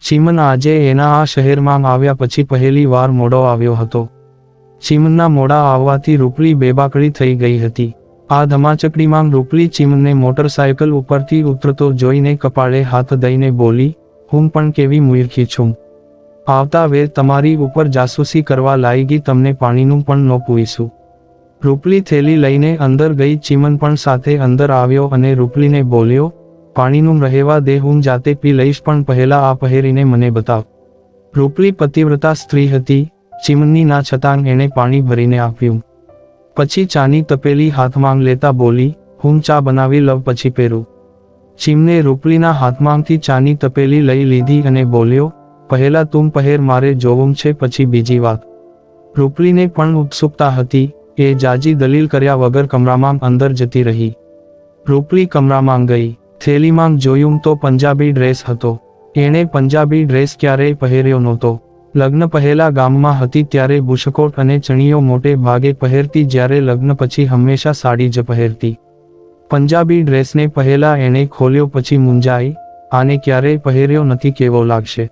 ચીમન આજે એના આ શહેરમાં આવ્યા પછી પહેલી વાર મોડો આવ્યો હતો. ચીમનના મોડા આવવાથી રૂપલી બેબાકડી થઈ ગઈ હતી. આ ધમાચકડીમાં રૂપલી ચીમનને મોટરસાયકલ ઉપરથી ઉતરતો જોઈને કપાળે હાથ દઈને બોલી, હું પણ કેવી મૂર્ખી છું. આવતા વેર તમારી ઉપર જાસૂસી કરવા લાગી, તમને પાણીનું પણ ન પૂછ્યું. રૂપલી થેલી લઈને અંદર ગઈ. ચીમન પણ સાથે અંદર આવ્યો અને રૂપલીને બોલ્યો, પાણીનું રહેવા દે, હું જાતે પી લઈશ, પણ પહેલા આ પહેરીને મને બતાવ. રૂપલી પતિવ્રતા સ્ત્રી હતી. ચીમનની ના છતાં એણે પાણી ભરીને આપ્યું. પછી ચાની તપેલી હાથમાં લેતા બોલી, હું ચા બનાવી લઉં પછી પહેરું. ચીમને રૂપલીના હાથમાંથી ચાની તપેલી લઈ લીધી અને બોલ્યો, પહેલા તું પહેર, મારે જોવું છે પછી બીજી વાત. રૂપલીને પણ ઉત્સુકતા હતી. એ જાજી દલીલ કર્યા વગર કમરામાં અંદર જતી રહી. રૂપલી કમરામાં ગઈ. થેલીમાં જોયું તો પંજાબી ડ્રેસ હતો. એણે પંજાબી ડ્રેસ ક્યારેય પહેર્યો નહોતો. લગ્ન પહેલા ગામમાં હતી ત્યારે બુશકોટ અને ચણિયો મોટે ભાગે પહેરતી, જ્યારે લગ્ન પછી હંમેશા સાડી જ પહેરતી. પંજાબી ડ્રેસને પહેલા એણે ખોલ્યો પછી મૂંઝાઈ, આને ક્યારેય પહેર્યો નથી, કેવો લાગશે.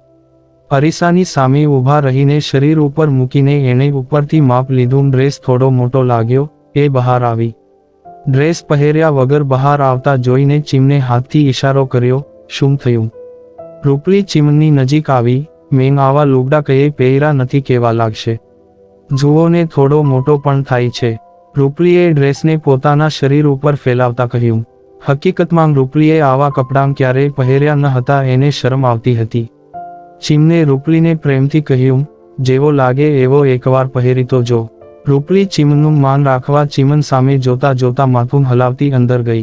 અરીસાની સામે ઊભા રહીને શરીર ઉપર મૂકીને એણે ઉપરથી માપ લીધું. ડ્રેસ થોડો મોટો લાગ્યો. એ બહાર આવી. ડ્રેસ પહેર્યા વગર બહાર આવતા જોઈને ચીમને હાથથી ઇશારો કર્યો, શું થયું? રૂપલી ચીમનની નજીક આવી. મેં આવા લુગડા કયે પહેર્યા નથી, કેવા લાગશે? જુઓ ને, થોડો મોટો પણ થાય છે. રૂપલીએ ડ્રેસને પોતાના શરીર ઉપર ફેલાવતા કહ્યું. હકીકતમાં રૂપલીએ આવા કપડાં ક્યારેય પહેર્યા ન હતા. એને શરમ આવતી હતી. ચીમને રૂપલીને પ્રેમથી કહ્યું, જેવો લાગે એવો એકવાર પહેરી તો જો. રૂપલી ચીમનનું માન રાખવા ચીમન સામે જોતા જોતા માથું હલાવતી અંદર ગઈ.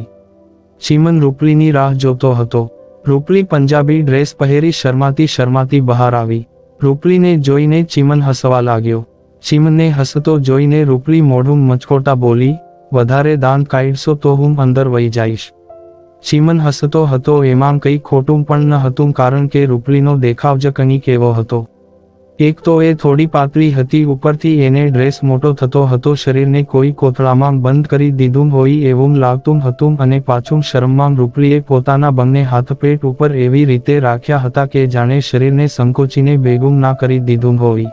ચીમન રૂપલીની રાહ જોતો હતો. રૂપલી પંજાબી ડ્રેસ પહેરી શરમાતી બહાર આવી. રૂપલીને જોઈને ચીમન હસવા લાગ્યો. ચીમને હસતો જોઈને રૂપલી મોઢું મચકોટા બોલી, વધારે દાંત કાઢશો તો હું અંદર વહી જઈશ. ચીમન હસતો હતો. એમાં કંઈ ખોટું પણ ન હતું, કારણ કે રૂપલીનો દેખાવ જ કંઈક એવો હતો. એક તો એ થોડી પાતળી હતી, ઉપરથી એને ડ્રેસ મોટો થતો હતો. શરીરને કોઈ કોથળામાં બંધ કરી દીધું હોય એવું લાગતું હતું. અને પાછું શરમમાં રૂપલીએ પોતાના બંને હાથ પેટ ઉપર એવી રીતે રાખ્યા હતા કે જાણે શરીરને સંકોચીને ભેગું ના કરી દીધું હોય.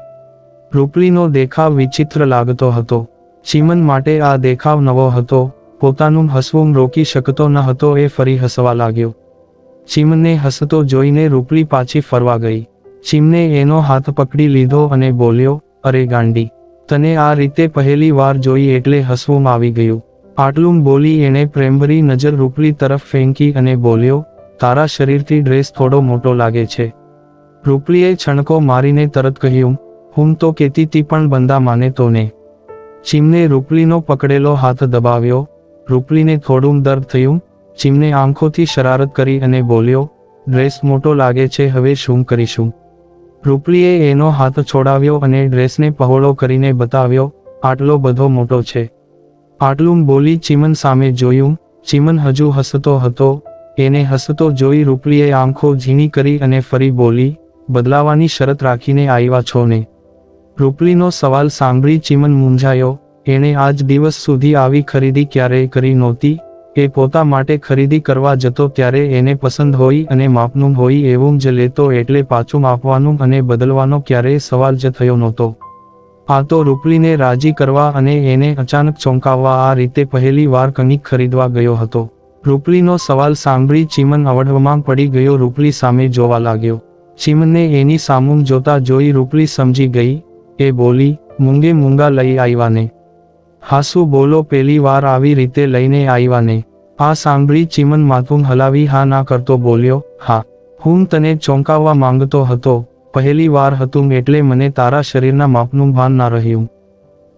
રૂપલીનો દેખાવ વિચિત્ર લાગતો હતો. ચીમન માટે આ દેખાવ નવો હતો. પોતાનું હસવું રોકી શકતો ન હતો. એ ફરી હસવા લાગ્યો. ચીમને હસતો જોઈને રૂપલી પાછી ફરવા ગઈ. ચીમને એનો હાથ પકડી લીધો અને બોલ્યો, અરે ગાંડી, તને આ રીતે પહેલી વાર જોઈ એટલે હસવું આવી ગયું. આટલું બોલી એણે પ્રેમભરી નજર રૂપલી તરફ ફેંકી અને બોલ્યો, તારા શરીરથી ડ્રેસ થોડો મોટો લાગે છે. રૂપલીએ છણકો મારીને તરત કહ્યું, હું તો કહેતી તી પણ બંદા માને તો ને. ચીમને રૂપલીનો પકડેલો હાથ દબાવ્યો. રૂપલીને થોડું દર્દ થયું. ચીમને આંખોથી શરારત કરી અને બોલ્યો, ડ્રેસ મોટો લાગે છે, હવે શું કરીશું? રૂપલીએ એનો હાથ છોડાવ્યો અને ડ્રેસને પહોળો કરીને બતાવ્યો, આટલો બધો મોટો છે. આટલું બોલી ચીમન સામે જોયું. ચીમન હજુ હસતો હતો. એને હસતો જોઈ રૂપલીએ આંખો ઝીણી કરી અને ફરી બોલી, બદલાવાની શરત રાખીને આવ્યા છો ને? રૂપલીનો સવાલ સાંભળી ચીમન મૂંઝાયો. એણે આજ દિવસ સુધી આવી ખરીદી ક્યારેય કરી નહોતી. એ પોતા માટે ખરીદી કરવા જતો ત્યારે એને પસંદ હોય અને માપનું હોય એવું જ લેતો, એટલે પાછું આપવાનું અને બદલવાનો ક્યારેય સવાલ જ થયો નહોતો. આ તો રૂપલીને રાજી કરવા અને એને અચાનક ચોંકાવવા આ રીતે પહેલી વાર કંઈક ખરીદવા ગયો હતો. રૂપલીનો સવાલ સાંભળી ચીમન અવઢવમાં પડી ગયો. રૂપલી સામે જોવા લાગ્યો. ચીમને એની સામું જોતા જોઈ રૂપલી સમજી ગઈ. એ બોલી, મૂંગે મૂંગા લઈ આવ્યા ને? હાસુ બોલો, પહેલી વાર આવી રીતે લઈને આવ્યા ને? આ સાંભળી ચીમન માથું હલાવી હા ના કરતો બોલ્યો, હા, હું તને ચોંકાવવા માંગતો હતો. પહેલી વાર હતું એટલે મને તારા શરીરના માપનું ભાન ના રહ્યું.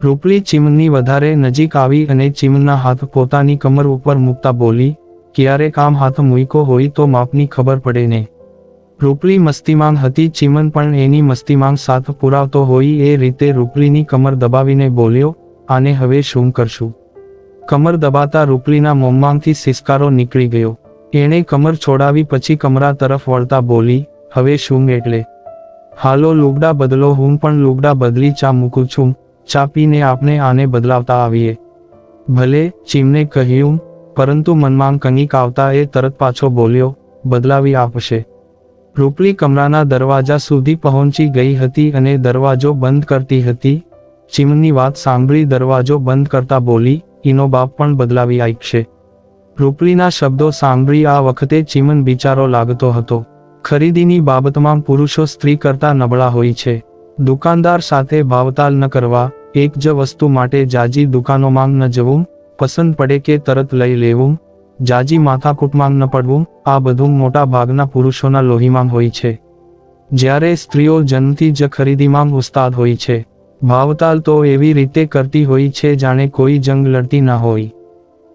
રૂપલી ચીમનની વધારે નજીક આવી અને ચીમનના હાથ પોતાની કમર ઉપર મૂકતા બોલી, ક્યારેક આમ હાથ મૂક્યો હોય તો માપની ખબર પડે ને. રૂપલી મસ્તીમાં હતી. ચીમન પણ એની મસ્તીમાં સાથ પુરાવતો હોય એ રીતે રૂપલીની કમર દબાવીને બોલ્યો, આને હવે શું કરશું? કમર દબાતા રૂપલીના મોંમાંથી સિસકારો નીકળી ગયો. એણે કમર છોડાવી પછી કમરા તરફ વળતા બોલી, હવે શું એટલે? હાલો લુગડા બદલો. હું પણ લુગડા બદલી ચા મૂકું છું. ચા પીને આપણે આને બદલાવતા આવીએ. ભલે, ચીમને કહ્યું, પરંતુ મનમાં કંઈક આવતા એ તરત પાછો બોલ્યો, બદલાવી આપશે. રૂપલી કમરાના દરવાજા સુધી પહોંચી ગઈ હતી અને દરવાજો બંધ કરતી હતી. ચીમનની વાત સાંભળી દરવાજો બંધ કરતા બોલી, "એનો બાપ પણ બદલાવી આઈકશે." રૂપલીના શબ્દો સાંભળી આ વખતે ચીમન બિચારો લાગતો હતો. ખરીદીની બાબતમાં પુરુષો સ્ત્રી કરતા નબળા હોય છે. દુકાનદાર સાથે ભાવતાલ ન કરવા, એક જ વસ્તુ માટે જાજી દુકાનોમાં ન જવું, પસંદ પડે કે તરત લઈ લેવું, જાજી માથાકૂટમાં ન પડવું, આ બધું મોટા ભાગના પુરુષોના લોહીમાં હોય છે. જ્યારે સ્ત્રીઓ જન્મથી જ ખરીદીમાં ઉસ્તાદ હોય છે. ભાવતાલ તો એવી રીતે કરતી હોય છે જાણે કોઈ જંગ લડતી ન હોય.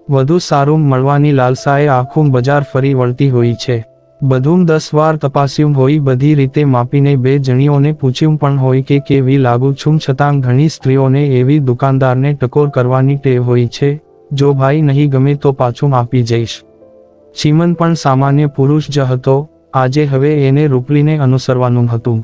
વધુ સારું મળવાની લાલસાએ આખું બજાર ફરી વળતી હોય છે. બધું 10 વાર તપાસ્યું હોય, બધી રીતે માપીને 2 જણીઓને પૂછ્યું પણ હોય કે કેવી લાગુ છું, છતાં ઘણી સ્ત્રીઓને એવી દુકાનદારને ટકોર કરવાની ટેવ હોય છે, "જો ભાઈ નહીં ગમે તો પાછું આપી જઈશ." ચીમન પણ સામાન્ય પુરુષ જ હતો. આજે હવે એને રૂપલીને અનુસરવાનું હતું.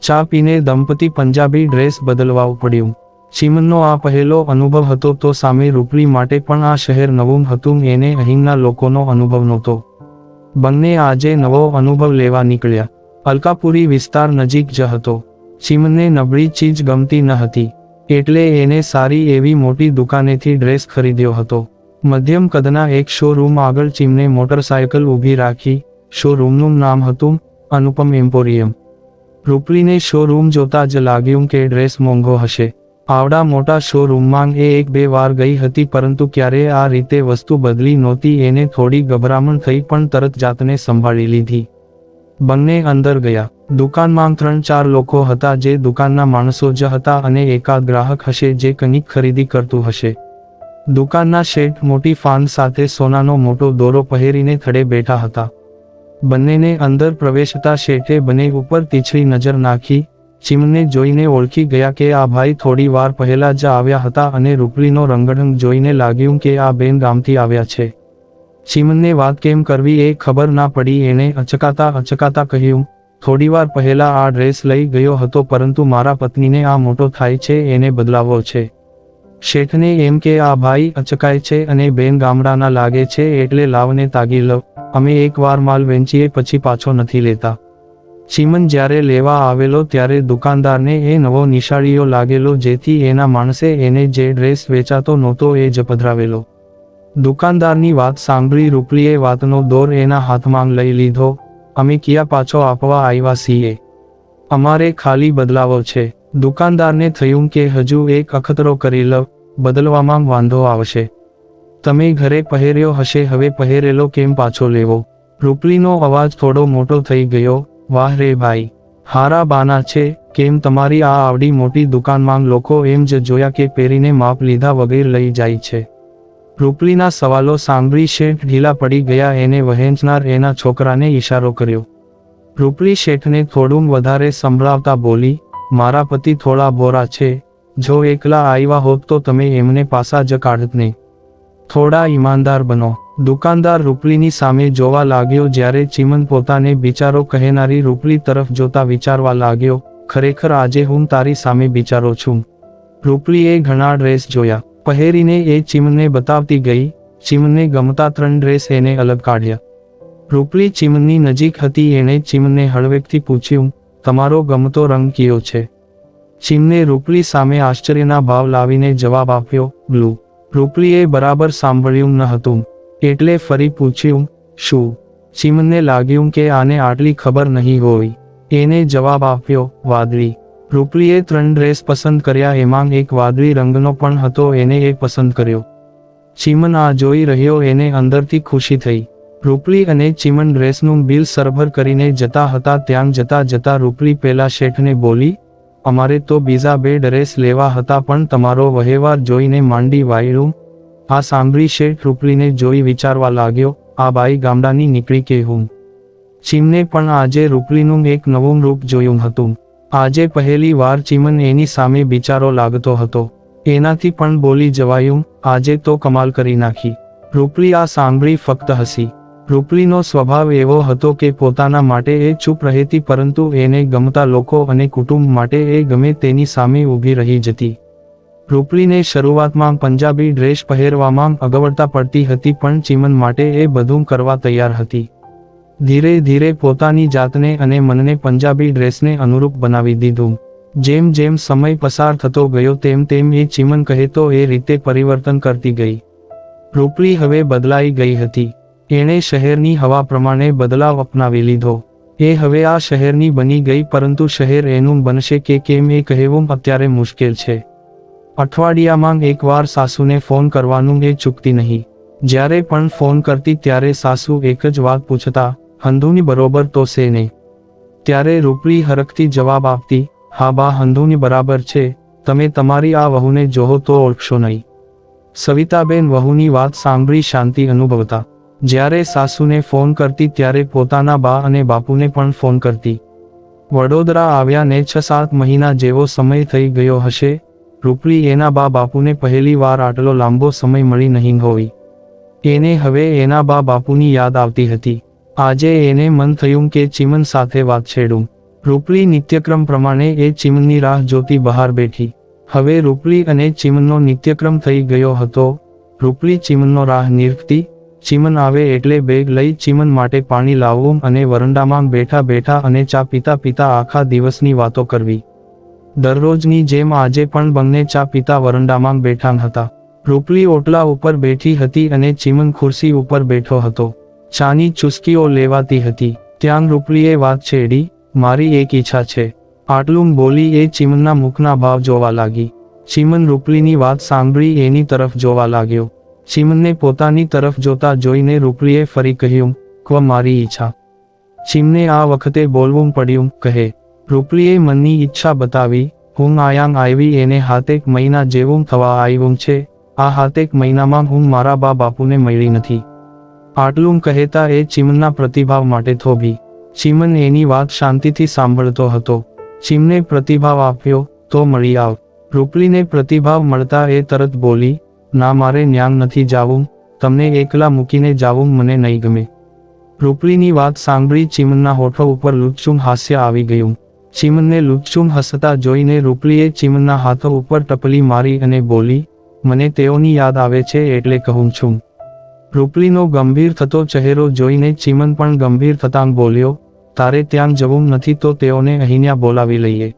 ચા પીને દંપતી પંજાબી ડ્રેસ બદલવા પડ્યું. ચીમનનો આ પહેલો અનુભવ હતો તો સામે રૂપલી માટે પણ આ શહેર નવું હતું. એને અહીંના લોકોનો અનુભવ નહોતો. બંને આજે નવો અનુભવ લેવા નીકળ્યા. અલકાપુરી વિસ્તાર નજીક જ હતો. ચીમને નબળી ચીજ ગમતી ન હતી, એટલે એને સારી એવી મોટી દુકાનેથી ડ્રેસ ખરીદ્યો હતો. મધ્યમ કદના એક શોરૂમ આગળ ચીમને મોટરસાયકલ ઊભી રાખી. શોરૂમનું નામ હતું અનુપમ એમ્પોરિયમ. રૂપલીને શોરૂમ જોતા જ લાગ્યું કે ડ્રેસ મોંઘો હશે. આવડા મોટા શોરૂમમાં એ 1-2 વાર ગઈ હતી, પરંતુ ક્યારેય આ રીતે વસ્તુ બદલી નહોતી. એને થોડી ગભરામણ થઈ પણ તરત જાતને સંભાળી લીધી. બંને અંદર ગયા. દુકાનમાં 3-4 લોકો હતા જે દુકાનના માણસો જ હતા અને એકાદ ગ્રાહક હશે જે કંઈક ખરીદી કરતું હશે. દુકાનના શેઠ મોટી ફાંદ સાથે સોનાનો મોટો દોરો પહેરીને થડે બેઠા હતા. બંનેને અંદર પ્રવેશતા શેઠે બંને ઉપર તીછરી નજર નાખી. ચીમને જોઈને ઓળખી ગયા કે આ ભાઈ થોડી વાર પહેલા જ આવ્યા હતા અને રૂપલીનો રંગઢંગ જોઈને લાગ્યું કે આ બેન ગામથી આવ્યા છે. ચીમને વાત કેમ કરવી એ ખબર ના પડી. એણે અચકાતા કહ્યું, "થોડીવાર પહેલા આ ડ્રેસ લઈ ગયો હતો, પરંતુ મારા પત્નીને આ મોટો થાય છે, એને બદલાવવો છે." શેઠને એમ કે આ ભાઈ અચકાય છે અને બેન ગામડાના લાગે છે, એટલે લાવને તાગી લવ. અમે એકવાર માલ વેચીએ પછી પાછો નથી લેતા. ચીમન જ્યારે લેવા આવેલો ત્યારે દુકાનદારને એ નવો નિશાળીઓ લાગેલો, જેથી એના માણસે એને જે ડ્રેસ વેચાતો નહોતો એ જ પધરાવેલો. દુકાનદારની વાત સાંભળી રૂપલીએ વાતનો દોર એના હાથમાં લઈ લીધો. "અમે ક્યાં પાછો આપવા આવ્યા છીએ? અમારે ખાલી બદલાવો છે." દુકાનદારને થયું કે હજુ એક અખતરો કરી લવ, બદલવામાં વાંધો આવશે. "તમે ઘરે પહેર્યો હશે, હવે પહેરેલો કેમ પાછો લેવો?" રૂપલીનો અવાજ થોડો મોટો થઈ ગયો. "વાહ રે ભાઈ, હારા બાના છે. કેમ તમારી આ આવડી મોટી દુકાનમાં લોકો એમ જ જોયા કે પહેરીને માપ લીધા વગર લઈ જાય છે?" રૂપલીના સવાલો સાંભળી શેઠ ઢીલા પડી ગયા. એને વહેંચનાર એના છોકરાને ઈશારો કર્યો. રૂપલી શેઠને થોડું વધારે સંભળાવતા બોલી, "મારા પતિ થોડા બોરા છે. જો એકલા આવ્યા હોત તો તમે એમને પાસા જ કાઢત ને. થોડા ઈમાનદાર બનો." દુકાનદાર રૂપલીની સામે જોવા લાગ્યો. જ્યારે ચીમન પોતાને બિચારો કહેનારી રૂપલી તરફ જોતા વિચારવા લાગ્યો, "ખરેખર આજે હું તારી સામે બિચારો છું." રૂપલીએ ઘણા ડ્રેસ જોયા. પહેરીને એ ચીમને બતાવતી ગઈ. ચીમને ગમતા 3 ડ્રેસ એને અલગ કાઢ્યા. રૂપલી ચીમનની નજીક હતી. એણે ચીમને હળવેકથી પૂછ્યું, "તમારો ગમતો રંગ કયો છે?" ચીમને રૂપલી સામે આશ્ચર્યના ભાવ લાવીને જવાબ આપ્યો, "બ્લુ." રૂપલીએ બરાબર સાંભળ્યું ન હતું, એટલે ફરી પૂછ્યું, "શું?" ચીમને લાગ્યું કે આને આટલી ખબર નહીં હોય. એને જવાબ આપ્યો, "વાદળી." રૂપલીએ 3 ડ્રેસ પસંદ કર્યા. એમાં એક વાદળી રંગનો પણ હતો. એને એ પસંદ કર્યો. ચીમન આ જોઈ રહ્યો. એને અંદરથી ખુશી થઈ. રૂપલી અને ચીમન ડ્રેસનું બિલ સરભર કરીને જતા હતા. ત્યાં જતા રૂપલી પેલા શેઠને બોલી, "અમારે તો બીજા 2 ડ્રેસ લેવા હતા, પણ તમારો વહેવાર જોઈને માંડી વાળ્યું." આ સાંભળી શેઠ રૂપલીને જોઈ વિચારવા લાગ્યો, આ બાઈ ગામડાની નીકળી કે હું? ચીમને પણ આજે રૂપલીનું એક નવું રૂપ જોયું હતું. આજે પહેલી વાર ચીમન એની સામે બિચારો લાગતો હતો. એનાથી પણ બોલી જવાયું, "આજે તો કમાલ કરી નાખી." રૂપલી આ સાંભળી ફક્ત હસી. રૂપલીનો સ્વભાવ એવો હતો કે પોતાના માટે એ ચૂપ રહેતી, પરંતુ એને ગમતા લોકો અને કુટુંબ માટે એ ગમે તેની સામે ઊભી રહી જતી. રૂપલીને શરૂઆતમાં પંજાબી ડ્રેસ પહેરવામાં અગવડતા પડતી હતી, પણ ચીમન માટે એ બધું કરવા તૈયાર હતી. ધીરે ધીરે પોતાની જાતને અને મનને પંજાબી ડ્રેસને અનુરૂપ બનાવી દીધું. જેમ જેમ સમય પસાર થતો ગયો તેમ તેમ એ ચીમન કહેતો એ રીતે પરિવર્તન કરતી ગઈ. રૂપલી હવે બદલાઈ ગઈ હતી. એણે શહેરની હવા પ્રમાણે બદલાવ અપનાવી લીધો. એ હવે આ શહેરની બની ગઈ, પરંતુ શહેર એનું બનશે કે કેમ એ કહેવું અત્યારે મુશ્કેલ છે. અઠવાડિયામાં એકવાર સાસુને ફોન કરવાનું એ ચૂકતી નહીં. જ્યારે પણ ફોન કરતી ત્યારે સાસુ એક જ વાત પૂછતા, હંધુની બરોબર તો છે ને? ત્યારે રૂપલી હરખથી જવાબ આપતી, હા બા, હંધુની બરાબર છે. તમે તમારી આ વહુને જોહો તો ઓળખશો નહીં. સવિતાબેન વહુની વાત સાંભળી શાંતિ અનુભવતા. જ્યારે સાસુને ફોન કરતી ત્યારે પોતાના બા અને બાપુને પણ ફોન કરતી. વડોદરા આવ્યાને 6-7 મહિના જેવો સમય થઈ ગયો હશે. રૂપલી એના બા બાપુને પહેલી વાર આટલો લાંબો સમય મળી નહીં હોવી. એને હવે એના બા બાપુની યાદ આવતી હતી. આજે એને મન થયું કે ચીમન સાથે વાત છેડું. રૂપલી નિત્યક્રમ પ્રમાણે એ ચીમનની રાહ જોતી બહાર બેઠી. હવે રૂપલી અને ચીમનનો નિત્યક્રમ થઈ ગયો હતો. રૂપલી ચીમનનો રાહ નિરખતી. ચીમન આવે એટલે બેગ લઈ ચીમન માટે પાણી લાવવું અને વરંડામાં બેઠા બેઠા અને ચા પીતા પીતા આખા દિવસની વાતો કરવી. દરરોજની જેમ આજે પણ બંને ચા પીતા વરંડામાં બેઠા હતા. રૂપલી ઓટલા ઉપર બેઠી હતી અને ચીમન ખુરશી ઉપર બેઠો હતો. ચાની ચુસ્કીઓ લેવાતી હતી. ત્યાં રૂપલીએ વાત છેડી, મારી એક ઈચ્છા છે. આટલું બોલી એ ચીમનના મુખના ભાવ જોવા લાગી. ચીમન રૂપલીની વાત સાંભળી એની તરફ જોવા લાગ્યો. ચીમનને પોતાની તરફ જોતા જોઈને રૂપલીએ ફરી કહ્યું, ક્વ મારી ઈચ્છા? ચીમને આ વખતે બોલવું પડ્યું. કહે. રૂપલીએ મનની ઈચ્છા બતાવી, હું આયાંગ આવી એને 7 મહિના જેવું થવા આવ્યું છે. આ 7 મહિનામાં હું મારા બા બાપુને મળી નથી. આટલું કહેતા એ ચીમનના પ્રતિભાવ માટે થોભી. ચીમન એની વાત શાંતિથી સાંભળતો હતો. ચીમને પ્રતિભાવ આપ્યો, તો મળી આવ. રૂપલીને પ્રતિભાવ મળતા એ તરત બોલી, ના, મારે ન્યાંગ નથી જાવું. તમને એકલા મૂકીને જાવું મને નહીં ગમે. રૂપલીની વાત સાંભળી ચીમનના હોઠો ઉપર લુચ્ચું હાસ્ય આવી ગયું. ચીમનને લુચ્ચું હસતા જોઈને રૂપલીએ ચીમનના હાથો ઉપર ટપલી મારી અને બોલી, મને તેઓની યાદ આવે છે એટલે કહું છું. રૂપલીનો ગંભીર થતો ચહેરો જોઈને ચીમન પણ ગંભીર થતાં બોલ્યો, તારે ત્યાં જવું નથી તો તેઓને અહીંયા બોલાવી લઈએ.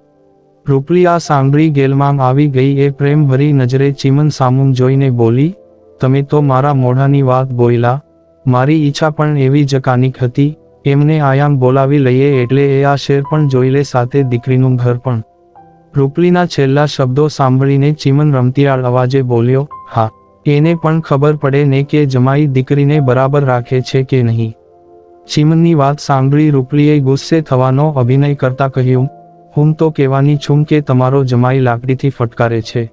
રૂપલી આ સાંભળી ગેલમાં આવી ગઈ. એ પ્રેમભરી નજરે ચીમન સામું જોઈને બોલી, તમે તો મારા મોઢાની વાત બોયલા. મારી ઈચ્છા પણ એવી જ કાનિક હતી. એમને આયામ બોલાવી લઈએ એટલે એ આ શેર પણ જોઈ લે, સાથે દીકરીનું ઘર પણ. રૂપલીના છેલ્લા શબ્દો સાંભળીને ચીમન રમતિયાળ અવાજે બોલ્યો, હા. એને પણ ખબર પડે ને કે જમાઈ દીકરીને બરાબર રાખે છે કે નહીં. ચીમનની વાત સાંભળી રૂપલીએ ગુસ્સે થવાનો અભિનય કરતા કહ્યું, હું તો કહેવાની છું કે તમારો જમાઈ લાકડીથી ફટકારે છે.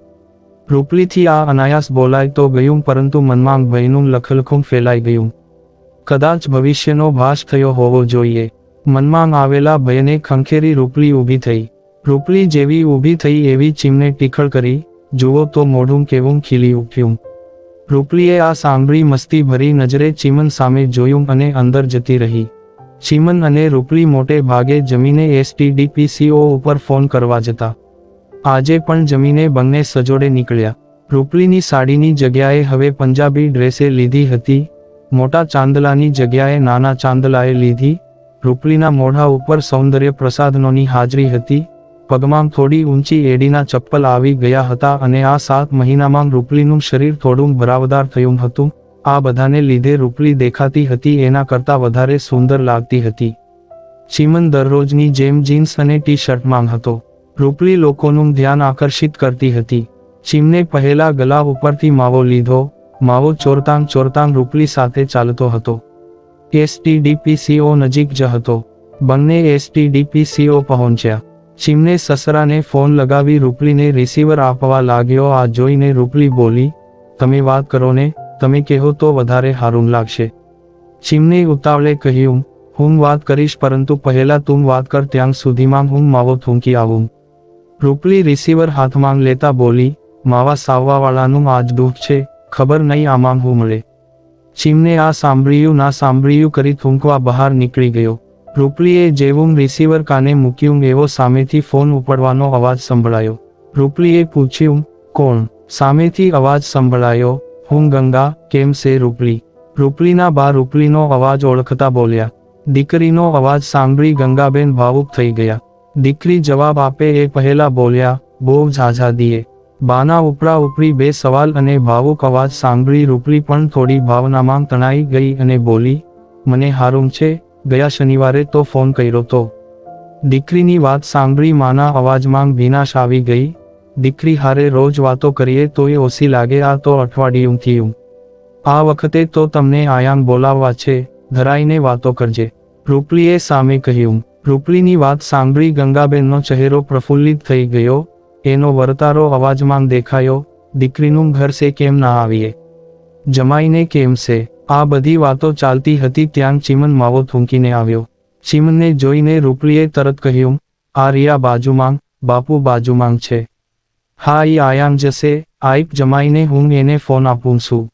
રૂપલીથી આ અનાયાસ બોલાય તો ગયું, પરંતુ મનમાં ભયનું લખલખું ફેલાઈ ગયું. કદાચ ભવિષ્યનો ભાસ થયો હોવો જોઈએ. મનમાં આવેલા ભયને ખંખેરી રૂપલી ઊભી થઈ. રૂપલી જેવી ઊભી થઈ એવી ચીમને ટીખળ કરી, જુઓ તો મોઢું કેવું ખીલી ઉઠ્યું. રૂપલીએ આ સાંભળી મસ્તી ભરી નજરે ચીમન સામે જોયું અને અંદર જતી રહી. ચીમન અને રૂપલી મોટે ભાગે જમીને STDPCO ઉપર ફોન કરવા જતા. આજે પણ જમીને બંને સજોડે નીકળ્યા. રૂપલીની સાડીની જગ્યાએ હવે પંજાબી ડ્રેસે લીધી હતી. મોટા ચાંદલાની જગ્યાએ નાના ચાંદલાએ લીધી. રૂપલીના મોઢા ઉપર સૌંદર્ય પ્રસાધનોની હાજરી હતી. પગમાં થોડી ઊંચી એડીના ચપ્પલ આવી ગયા હતા અને આ 7 મહિનામાં રૂપલીનું શરીર થોડું ભરાવદાર થયું હતું. આ બધાને લીધે રૂપલી દેખાતી હતી એના કરતાં વધારે સુંદર લાગતી હતી. ચીમન દરરોજની જેમ જીન્સ અને ટી-શર્ટમાં હતો. રૂપલી લોકોનું ધ્યાન આકર્ષિત કરતી હતી. ચીમને પહેલા ગલા ઉપરથી માવો લીધો. માવો ચોરતાંગ ચોરતાંગ રૂપલી સાથે ચાલતો હતો. STDPCO નજીક જ હતો. બંને STDPCO પહોંચ્યા. ચીમને સસરાને ફોન લગાવી રૂપલીને રિસીવર આપવા લાગ્યો. આ જોઈને રૂપલી બોલી, તમે વાત કરો ને, તમે કહો તો વધારે સારું લાગશે. ચીમને ઉતાવળે કહ્યું, હું વાત કરીશ પરંતુ પહેલા તું વાત કર, ત્યાં સુધીમાં હું માવો થૂંકી આવું. રૂપલી રિસીવર હાથમાં લેતા બોલી, માવા સાવવાવાળાનું આજ દુઃખ છે, ખબર નહીં આમાં હું મળે. ચીમને આ સાંભળ્યું ના સાંભળ્યું કરી થૂંકવા બહાર નીકળી ગયો. રૂપલીએ જેવું રિસીવર કાને મૂક્યું એવો સામેથી ફોન ઉપડવાનો અવાજ સંભળાયો. રૂપલીએ પૂછ્યું, કોણ? સામેથી અવાજ સંભળાયો, હું ગંગા. કેમ છે રૂપલી? રૂપલીના બા રૂપલીનો અવાજ ઓળખતા બોલ્યા, દીકરીનો અવાજ સાંભળી ગંગાબેન ભાવુક થઈ ગયા. દીકરી જવાબ આપે એ પહેલા બોલ્યા, બહુ ઝાઝા દીએ. બાના ઉપરા ઉપરી બે સવાલ અને ભાવુક અવાજ સાંભળી રૂપલી પણ થોડી ભાવનામાં તણાઈ ગઈ અને બોલી, મને હારું છે, ગયા શનિવારે તો ફોન કર્યો તો. દીકરીની વાત સાંભળી માના અવાજમાં ભીનાશ આવી ગઈ. દીકરી હારે રોજ વાતો કરીએ તોય ઓછી લાગે, આ તો અઠવાડિયું થયું. આ વખતે તો તમને આયામ બોલાવવા છે, ધરાઈને વાતો કરજે, રૂપલીએ સામે કહ્યું. રૂપલીની વાત સાંભળી ગંગાબેનનો ચહેરો પ્રફુલ્લિત થઈ ગયો. એનો વર્તારો અવાજમાં દેખાયો, દીકરીનું ઘર છે કેમ ના આવીએ, જમાઈને કેમ છે. આ બધી વાતો ચાલતી હતી ત્યાં ચીમન માવો થૂંકીને આવ્યો. ચીમને જોઈને રૂપલીએ તરત કહ્યું, આ રિયા બાજુમાં, બાપુ બાજુમાં છે. હા ઈ આયામ જશે, આઈપ જમાઈને હું એને ફોન આપું છું.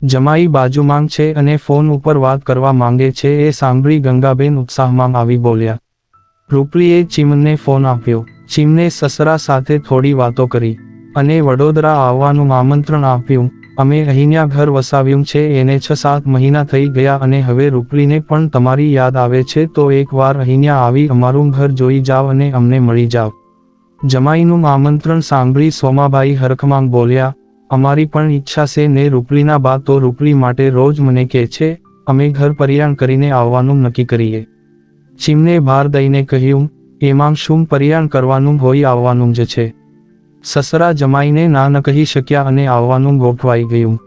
જમાઈ બાજુમાં છે અને ફોન ઉપર વાત કરવા માંગે છે. એ સાંભળી ગંગાબેન ઉત્સાહમાં આવી બોલ્યા. રૂપલીએ ચીમને ફોન આપ્યો. ચીમને સસરા સાથે થોડી વાતો કરી અને વડોદરા આવવાનું આમંત્રણ આપ્યું. અમે અહીંયા ઘર વસાવ્યું છે એને 6-7 મહિના થઈ ગયા અને હવે રૂપલીને પણ તમારી યાદ આવે છે તો એકવાર અહીંયા આવી અમારું ઘર જોઈ જાવ અને અમને મળી જાવ. જમાઈનું આમંત્રણ સાંભળી સોમાબાઈ હરખમાં બોલ્યા, અમારી પણ ઈચ્છા છે ને રૂપલીના બા તો રૂપલી માટે રોજ મને કહે છે, અમે ઘર પરિયાણ કરીને આવવાનું નક્કી કરીએ. ચીમને ભાર દઈને કહ્યું, એમાં શું પરિયાણ કરવાનું હોય, આવવાનું જ છે. સસરા જમાઈને ના ન કહી શક્યા અને આવવાનું ગોઠવાઈ ગયું.